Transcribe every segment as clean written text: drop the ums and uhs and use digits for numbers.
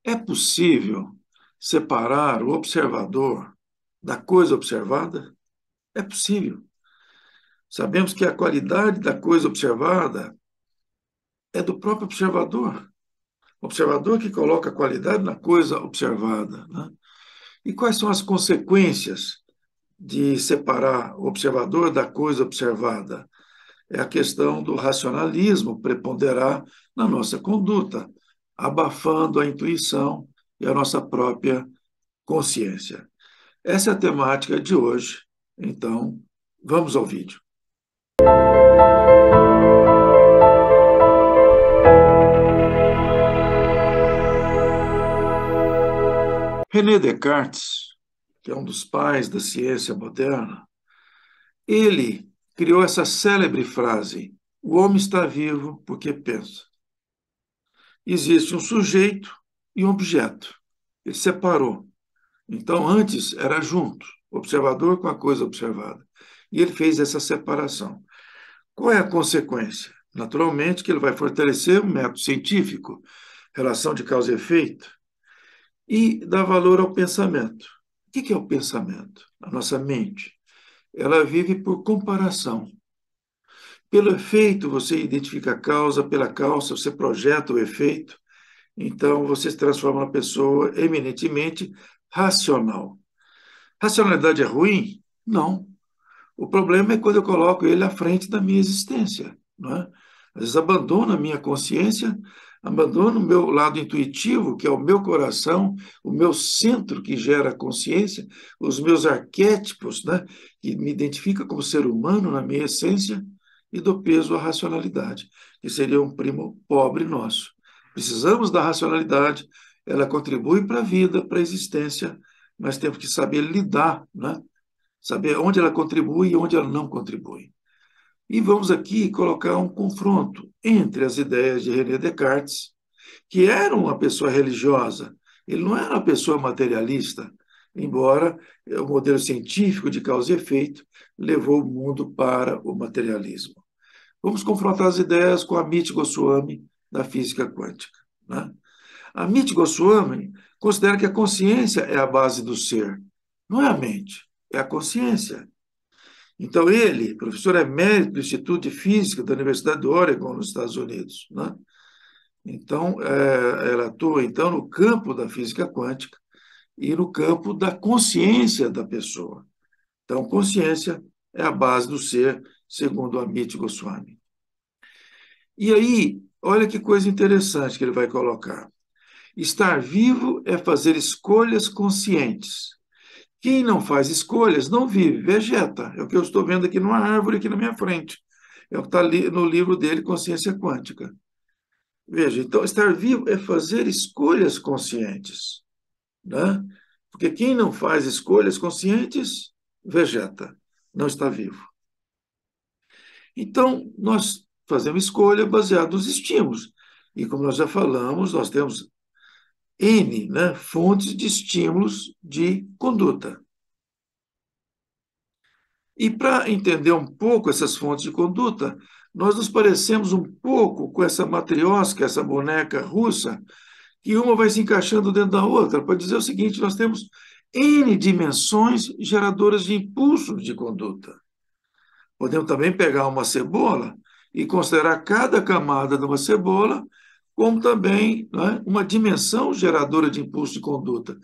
É possível separar o observador da coisa observada? É possível. Sabemos que a qualidade da coisa observada é do próprio observador. O observador que coloca a qualidade na coisa observada, né? E quais são as consequências de separar o observador da coisa observada? É a questão do racionalismo preponderar na nossa conduta, abafando a intuição e a nossa própria consciência. Essa é a temática de hoje. Então, vamos ao vídeo. René Descartes, que é um dos pais da ciência moderna, ele criou essa célebre frase: o homem está vivo porque pensa. Existe um sujeito e um objeto. Ele separou. Então, antes era junto, observador com a coisa observada. E ele fez essa separação. Qual é a consequência? Naturalmente que ele vai fortalecer o método científico, relação de causa e efeito, e dar valor ao pensamento. O que é o pensamento? A nossa mente. Ela vive por comparação. Pelo efeito, você identifica a causa, pela causa, você projeta o efeito, então você se transforma numa pessoa eminentemente racional. Racionalidade é ruim? Não. O problema é quando eu coloco ele à frente da minha existência, não é? Às vezes abandono a minha consciência, abandono o meu lado intuitivo, que é o meu coração, o meu centro que gera a consciência, os meus arquétipos, né, que me identifica como ser humano na minha essência, e dou peso à racionalidade, que seria um primo pobre nosso. Precisamos da racionalidade, ela contribui para a vida, para a existência, mas temos que saber lidar, né? Saber onde ela contribui e onde ela não contribui. E vamos aqui colocar um confronto entre as ideias de René Descartes, que era uma pessoa religiosa, ele não era uma pessoa materialista, embora o modelo científico de causa e efeito levou o mundo para o materialismo. Vamos confrontar as ideias com Amit Goswami da física quântica, né? Amit Goswami considera que a consciência é a base do ser, não é a mente, é a consciência. Então, ele, professor emérito do Instituto de Física da Universidade do Oregon, nos Estados Unidos, né? Então, ela atua, então, no campo da física quântica e no campo da consciência da pessoa. Então, consciência é a base do ser, segundo Amit Goswami. E aí, olha que coisa interessante que ele vai colocar. Estar vivo é fazer escolhas conscientes. Quem não faz escolhas não vive, vegeta. É o que eu estou vendo aqui numa árvore aqui na minha frente. É o que está no livro dele, Consciência Quântica. Veja, então, estar vivo é fazer escolhas conscientes, né? Porque quem não faz escolhas conscientes, vegeta, não está vivo. Então, nós fazemos escolha baseada nos estímulos. E como nós já falamos, nós temos N, né, fontes de estímulos de conduta. E para entender um pouco essas fontes de conduta, nós nos parecemos um pouco com essa matriosca, essa boneca russa, que uma vai se encaixando dentro da outra, para dizer o seguinte: nós temos N dimensões geradoras de impulsos de conduta. Podemos também pegar uma cebola e considerar cada camada de uma cebola como também, né, uma dimensão geradora de impulso de conduta.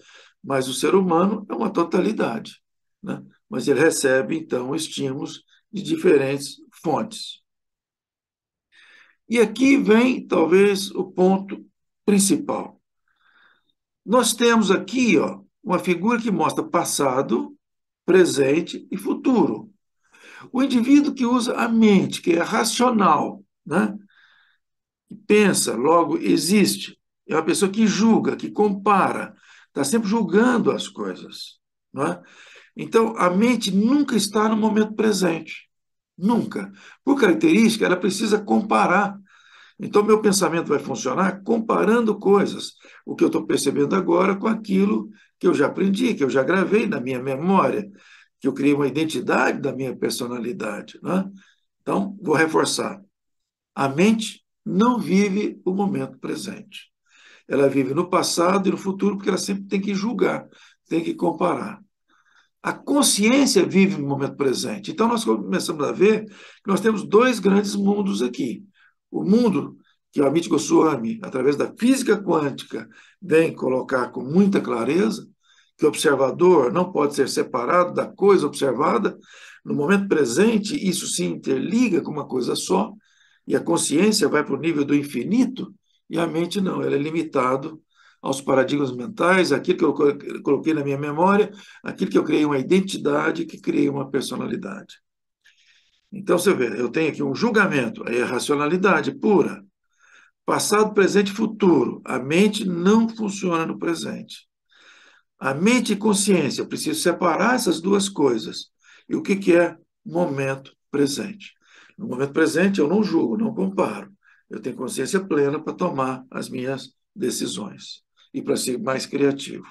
Mas o ser humano é uma totalidade, né? Mas ele recebe, então, estímulos de diferentes fontes. E aqui vem, talvez, o ponto principal. Nós temos aqui, ó, uma figura que mostra passado, presente e futuro. O indivíduo que usa a mente, que é racional, né? Que pensa, logo existe, é uma pessoa que julga, que compara, está sempre julgando as coisas, não é? Então, a mente nunca está no momento presente. Nunca. Por característica, ela precisa comparar. Então, meu pensamento vai funcionar comparando coisas, o que eu estou percebendo agora com aquilo que eu já aprendi, que eu já gravei na minha memória, que eu criei uma identidade da minha personalidade, né? Então, vou reforçar. A mente não vive o momento presente. Ela vive no passado e no futuro, porque ela sempre tem que julgar, tem que comparar. A consciência vive no momento presente. Então, nós começamos a ver que nós temos dois grandes mundos aqui. O mundo que o Amit Goswami, através da física quântica, vem colocar com muita clareza, que o observador não pode ser separado da coisa observada. No momento presente, isso se interliga com uma coisa só, e a consciência vai para o nível do infinito, e a mente não, ela é limitado aos paradigmas mentais, aquilo que eu coloquei na minha memória, aquilo que eu criei uma identidade, que criei uma personalidade. Então, você vê, eu tenho aqui um julgamento, aí é racionalidade pura. Passado, presente e futuro. A mente não funciona no presente. A mente e consciência, eu preciso separar essas duas coisas. E o que é momento presente? No momento presente, eu não julgo, não comparo. Eu tenho consciência plena para tomar as minhas decisões e para ser mais criativo.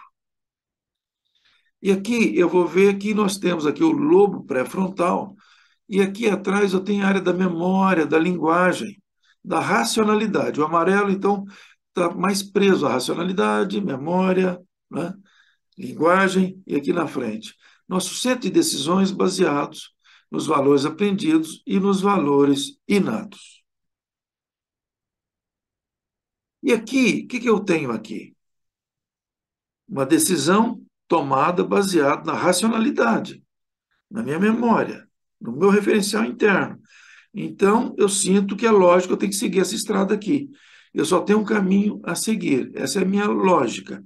E aqui eu vou ver que nós temos aqui o lobo pré-frontal, e aqui atrás eu tenho a área da memória, da linguagem, da racionalidade. O amarelo, então, está mais preso à racionalidade, memória, né? Linguagem, e aqui na frente, nosso centro de decisões baseados nos valores aprendidos e nos valores inatos. E aqui, o que eu tenho aqui? Uma decisão tomada baseada na racionalidade, na minha memória, no meu referencial interno. Então, eu sinto que é lógico, eu tenho que seguir essa estrada aqui. Eu só tenho um caminho a seguir. Essa é a minha lógica.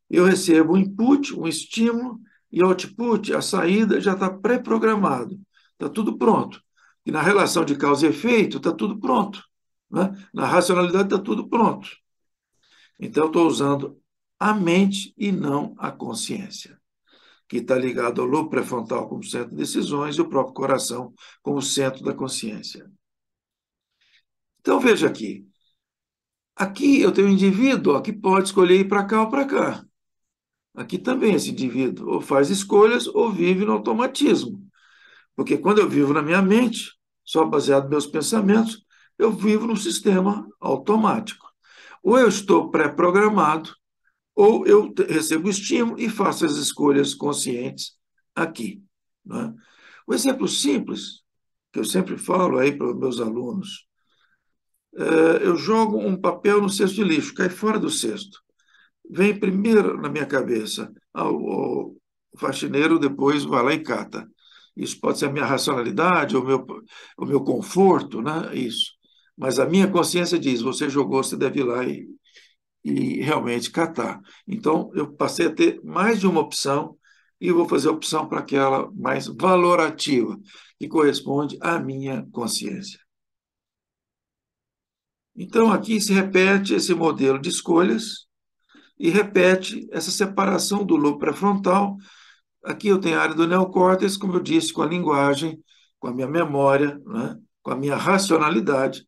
Eu recebo um input, um estímulo, e output, a saída já está pré-programado. Está tudo pronto. E na relação de causa e efeito, está tudo pronto. Né? Na racionalidade, está tudo pronto. Então, eu estou usando a mente e não a consciência, que está ligado ao lobo pré-frontal como centro de decisões e o próprio coração como centro da consciência. Então, veja aqui. Aqui eu tenho um indivíduo que pode escolher ir para cá ou para cá. Aqui também esse indivíduo ou faz escolhas ou vive no automatismo. Porque quando eu vivo na minha mente, só baseado nos meus pensamentos, eu vivo num sistema automático. Ou eu estou pré-programado, ou eu recebo estímulo e faço as escolhas conscientes aqui. Né? Um exemplo simples, que eu sempre falo aí para os meus alunos, eu jogo um papel no cesto de lixo, cai fora do cesto. Vem primeiro na minha cabeça, o faxineiro depois vai lá e cata. Isso pode ser a minha racionalidade, o meu conforto, né? Isso. Mas a minha consciência diz, você jogou, você deve ir lá e realmente catar. Então, eu passei a ter mais de uma opção e vou fazer a opção para aquela mais valorativa, que corresponde à minha consciência. Então, aqui se repete esse modelo de escolhas e repete essa separação do lobo pré-frontal. Aqui eu tenho a área do neocórtex, como eu disse, com a linguagem, com a minha memória, né? Com a minha racionalidade.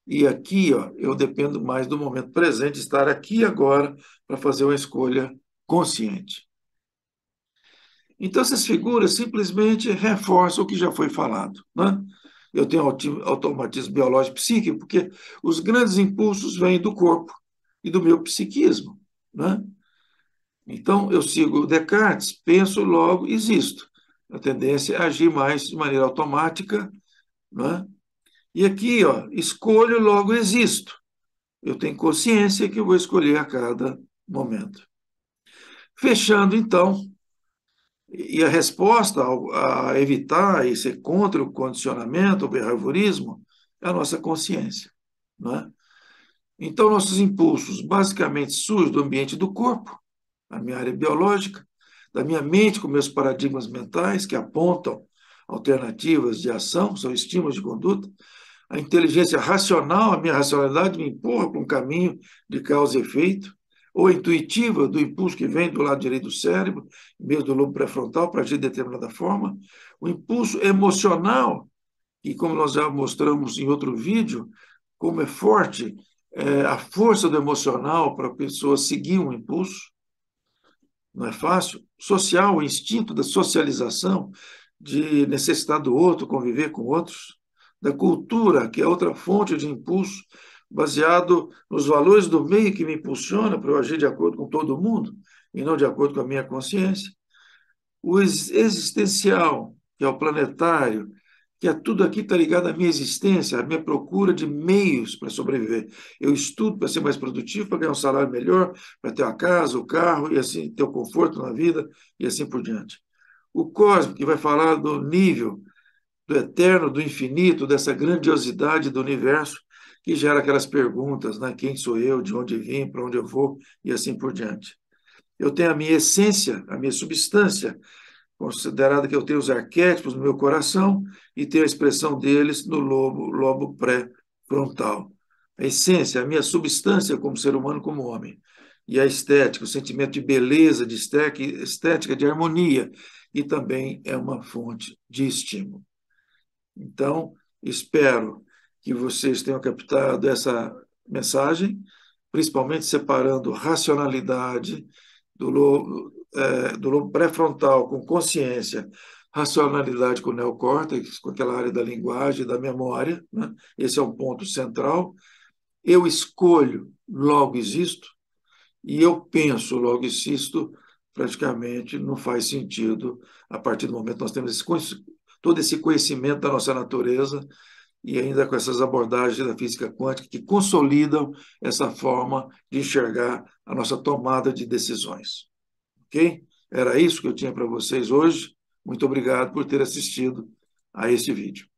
E aqui, ó, eu dependo mais do momento presente, estar aqui agora para fazer uma escolha consciente. Então, essas figuras simplesmente reforçam o que já foi falado, né? Eu tenho automatismo biológico psíquico, porque os grandes impulsos vêm do corpo e do meu psiquismo, né? Então, eu sigo Descartes, penso, logo existo. A tendência é agir mais de maneira automática, né? E aqui, ó, escolho, logo existo. Eu tenho consciência que eu vou escolher a cada momento. Fechando, então, e a resposta a evitar e ser contra o condicionamento, o behaviorismo, é a nossa consciência, né? Então, nossos impulsos basicamente surgem do ambiente do corpo, a minha área biológica, da minha mente com meus paradigmas mentais que apontam alternativas de ação, são estímulos de conduta. A inteligência racional, a minha racionalidade me empurra para um caminho de causa e efeito, ou intuitiva, do impulso que vem do lado direito do cérebro, mesmo do lobo pré-frontal, para agir de determinada forma. O impulso emocional, que, como nós já mostramos em outro vídeo, como é forte a força do emocional para a pessoa seguir um impulso. Não é fácil. Social, o instinto da socialização, de necessitar do outro, conviver com outros. Da cultura, que é outra fonte de impulso, baseado nos valores do meio que me impulsiona para eu agir de acordo com todo mundo e não de acordo com a minha consciência. O existencial, que é o planetário, que é tudo aqui está ligado à minha existência, à minha procura de meios para sobreviver. Eu estudo para ser mais produtivo, para ganhar um salário melhor, para ter a casa, o carro, e assim ter o conforto na vida, e assim por diante. O cósmico, que vai falar do nível, do eterno, do infinito, dessa grandiosidade do universo, que gera aquelas perguntas, né? Quem sou eu, de onde vim, para onde eu vou, e assim por diante. Eu tenho a minha essência, a minha substância, considerada que eu tenho os arquétipos no meu coração e tenho a expressão deles no lobo pré-frontal. A essência, a minha substância como ser humano, como homem. E a estética, o sentimento de beleza, de estética, de harmonia, e também é uma fonte de estímulo. Então, espero que vocês tenham captado essa mensagem, principalmente separando racionalidade do lobo pré-frontal com consciência, racionalidade com o neocórtex, com aquela área da linguagem, da memória, né? Esse é um ponto central. Eu escolho, logo existo, e eu penso, logo existo, praticamente não faz sentido a partir do momento que nós temos todo esse conhecimento da nossa natureza e ainda com essas abordagens da física quântica que consolidam essa forma de enxergar a nossa tomada de decisões. Ok? Era isso que eu tinha para vocês hoje. Muito obrigado por ter assistido a este vídeo.